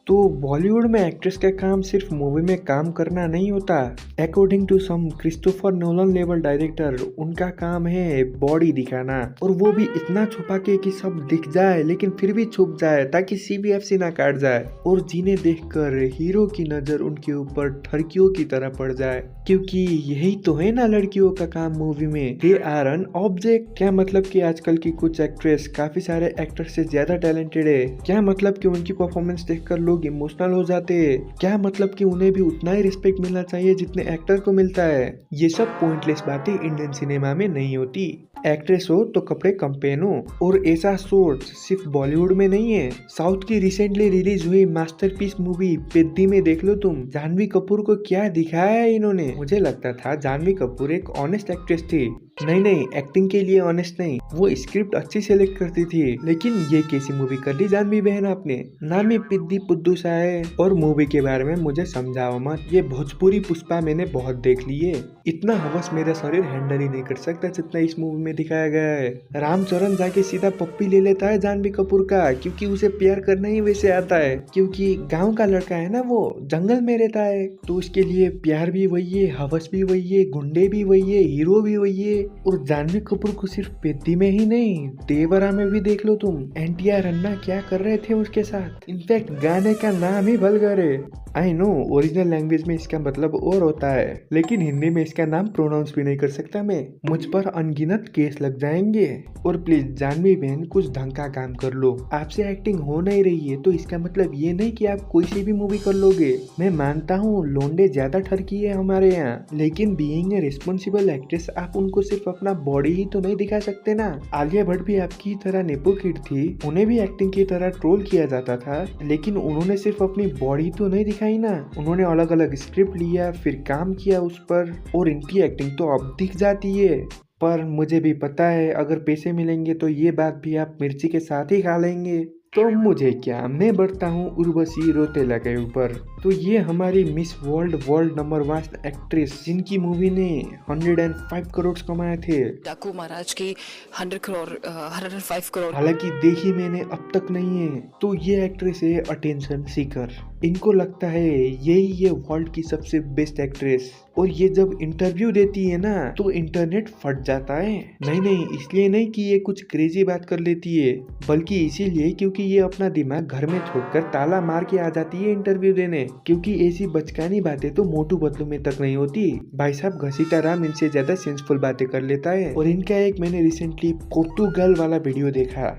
तो बॉलीवुड में एक्ट्रेस का काम सिर्फ मूवी में काम करना नहीं होता। According to some Christopher Nolan level director, उनका काम है बॉडी दिखाना, और वो भी इतना छुपा के कि सब दिख जाए लेकिन फिर भी छुप जाए ताकि सीबीएफसी ना काट जाए, और जिन्हें देखकर हीरो की नजर उनके ऊपर ठरकियों की तरह पड़ जाए। क्योंकि यही तो है ना लड़कियों का काम मूवी में, दे आर एन ऑब्जेक्ट। क्या मतलब कि आजकल की कुछ एक्ट्रेस काफी सारे एक्टर से ज्यादा टैलेंटेड है? क्या मतलब कि उनकी परफॉर्मेंस देखकर लोग इमोशनल हो जाते हैं? क्या मतलब कि उन्हें भी उतना ही रिस्पेक्ट मिलना चाहिए जितने एक्टर को मिलता है? ये सब पॉइंटलेस बातें इंडियन सिनेमा में नहीं होती। एक्ट्रेस हो तो कपड़े कम पहनो, और ऐसा सोच सिर्फ बॉलीवुड में नहीं है। साउथ की रिसेंटली रिलीज हुई मास्टरपीस मूवी पेद्दी में देख लो तुम, जानवी कपूर को क्या दिखाया है इन्होंने। मुझे लगता था जानवी कपूर एक ऑनेस्ट एक्ट्रेस थी। नहीं, एक्टिंग के लिए ऑनेस्ट नहीं, वो स्क्रिप्ट अच्छी सेलेक्ट करती थी। लेकिन ये कैसी मूवी कर दी जानवी बहन आपने? नाम ही पिद्दी पुद्दू सा है। और मूवी के बारे में मुझे समझाओ मत, ये भोजपुरी पुष्पा मैंने बहुत देख ली है। इतना हवस मेरा शरीर हैंडल ही नहीं कर सकता जितना इस मूवी में दिखाया गया है। रामचरण जाके सीधा पप्पी ले लेता है जानवी कपूर का, क्योंकि उसे प्यार करना ही वैसे आता है। क्योंकि गाँव का लड़का है ना, वो जंगल में रहता है, तो उसके लिए प्यार भी वही है, हवस भी वही है, गुंडे भी वही है, हीरो भी वही है। और जानवी कपूर को सिर्फ पेद्दी में ही नहीं, देवरा में भी देख लो तुम। एनटीआर अन्ना क्या कर रहे थे उसके साथ। इनफैक्ट गाने का नाम ही वल्गर है। आई नो ओरिजिनल लैंग्वेज में इसका मतलब और होता है, लेकिन हिंदी में इसका नाम प्रोनाउंस भी नहीं कर सकता मैं, मुझ पर अनगिनत केस लग जाएंगे। और प्लीज जानवी बहन कुछ ढंग का काम कर लो। आपसे एक्टिंग हो नहीं रही है तो इसका मतलब ये नहीं कि आप कोई सी भी मूवी कर लोगे। मैं मानता हूँ लोंडे ज्यादा ठरकी है हमारे यहाँ, लेकिन बीइंग ए रिस्पॉन्सिबल एक्ट्रेस आप उनको सिर्फ अपना बॉडी ही तो नहीं दिखा सकते ना। आलिया भट्ट भी आपकी तरह नेपो किड थी, उन्हें भी एक्टिंग की तरह ट्रोल किया जाता था, लेकिन उन्होंने सिर्फ अपनी बॉडी तो नहीं दिखाई ना। उन्होंने अलग अलग स्क्रिप्ट लिया, फिर काम किया उस पर, और इनकी एक्टिंग तो अब दिख जाती है। पर मुझे भी पता है अगर पैसे मिलेंगे तो ये बात भी आप मिर्ची के साथ ही खा लेंगे। तो मुझे क्या, मैं बढ़ता हूँ उर्वशी रौतेला के ऊपर। तो ये हमारी मिस वर्ल्ड नंबर 1 एक्ट्रेस, जिनकी मूवी ने 105 करोड़ कमाए थे। डाकू महाराज की 105 करोड़। हालांकि देखी मैंने अब तक नहीं है। तो ये एक्ट्रेस है अटेंशन सीकर। इनको लगता है यही ये वर्ल्ड की सबसे बेस्ट एक्ट्रेस, और ये जब इंटरव्यू देती है ना तो इंटरनेट फट जाता है। नहीं, इसलिए नहीं कि ये कुछ क्रेजी बात कर लेती है, बल्कि इसीलिए क्योंकि ये अपना दिमाग घर में छोड़कर ताला मार के आ जाती है इंटरव्यू देने। क्योंकि ऐसी बचकानी बातें तो मोटू पतलू में तक नहीं होती। भाई साहब घसीटा राम इनसे ज्यादा सेंसफुल बातें कर लेता है। और इनका एक मैंने रिसेंटली पोर्टुगल वाला वीडियो देखा,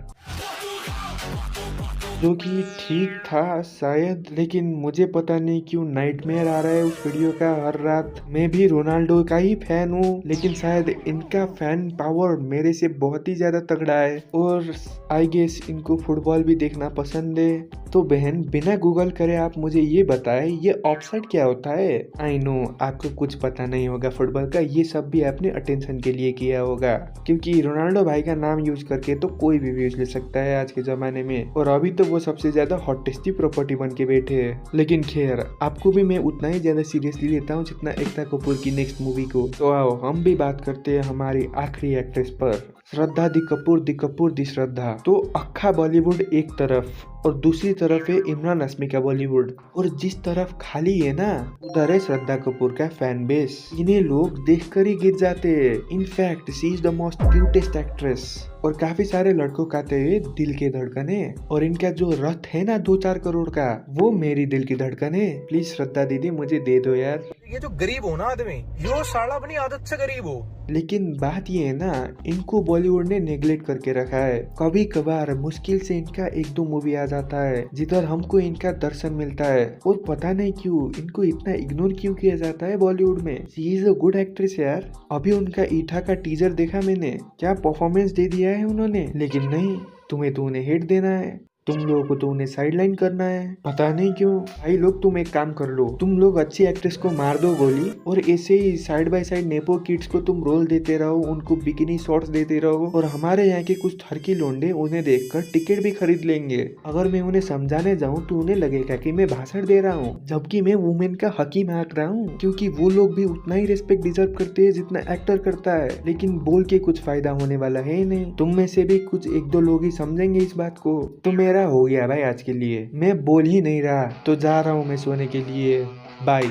जो कि ठीक था शायद, लेकिन मुझे पता नहीं क्यों नाइटमेयर आ रहा है उस वीडियो का हर रात। मैं भी रोनाल्डो का ही फैन हूँ, लेकिन शायद इनका फैन पावर मेरे से बहुत ही ज्यादा तगड़ा है, और आई गेस इनको फुटबॉल भी देखना पसंद है। तो बहन बिना गूगल करे आप मुझे ये बताएं, ये ऑफसाइड क्या होता है? आई नो आपको कुछ पता नहीं होगा फुटबॉल का, ये सब भी आपने अटेंशन के लिए किया होगा, क्योंकि रोनाल्डो भाई का नाम यूज करके तो कोई भी व्यूज ले सकता है आज के जमाने में, और अभी तो वो सबसे ज्यादा हॉटेस्ट प्रॉपर्टी बन के बैठे हैं। लेकिन खैर, आपको भी मैं उतना ही ज्यादा सीरियसली लेता हूँ जितना एकता कपूर की नेक्स्ट मूवी को। तो आओ हम भी बात करते हैं हमारी आखिरी एक्ट्रेस पर, श्रद्धा दी कपूर दी श्रद्धा। तो अक्खा बॉलीवुड एक तरफ और दूसरी तरफ है इमरान हाशमी का बॉलीवुड, और जिस तरफ खाली है ना उधर है श्रद्धा कपूर का फैन बेस। इन्हें लोग देखकर ही गिर जाते हैं। In fact she is the most cutest actress, और काफी सारे लड़कों का तो ये दिल के धड़कन है। और इनका जो रथ है ना 2-4 करोड़ का, वो मेरी दिल की धड़कन है। प्लीज श्रद्धा दीदी मुझे दे दो यार। ये जो गरीब हो ना आदमी, यो साला अपनी आदत से गरीब हो। लेकिन बात ये है ना, इनको बॉलीवुड ने नेग्लेक्ट करके रखा है। कभी कभार मुश्किल से इनका 1-2 मूवी आ जाता है जिधर हमको इनका दर्शन मिलता है, और पता नहीं क्यों इनको इतना इग्नोर क्यों किया जाता है बॉलीवुड में। She is a good actress यार। अभी उनका ईठा का टीजर देखा मैंने, क्या परफॉर्मेंस दे दिया है उन्होंने। लेकिन नहीं, तुम्हें तो उन्हें हिट देना है, तुम लोगों को तो उन्हें साइडलाइन करना है, पता नहीं क्यों। भाई लोग तुम एक काम कर लो, तुम लोग अच्छी एक्ट्रेस को मार दो गोली, और ऐसे ही side by side nepo kids को तुम रोल देते रहो, उनको बिकिनी शॉट्स देते रहो, और हमारे यहाँ के कुछ थरकी लोंडे उन्हें देखकर टिकट भी खरीद लेंगे। अगर मैं उन्हें समझाने जाऊँ तो उन्हें लगेगा कि मैं भाषण दे रहा हूँ, जबकि मैं वुमेन का हकीम हाँक रहा हूँ, क्योंकि वो लोग भी उतना ही रिस्पेक्ट डिजर्व करते हैं जितना एक्टर करता है। लेकिन बोल के कुछ फायदा होने वाला है ही नहीं। तुम में से भी कुछ 1-2 लोग ही समझेंगे इस बात को। तो मेरा मेरा हो गया भाई आज के लिए, मैं बोल ही नहीं रहा, तो जा रहा हूँ मैं सोने के लिए। बाय।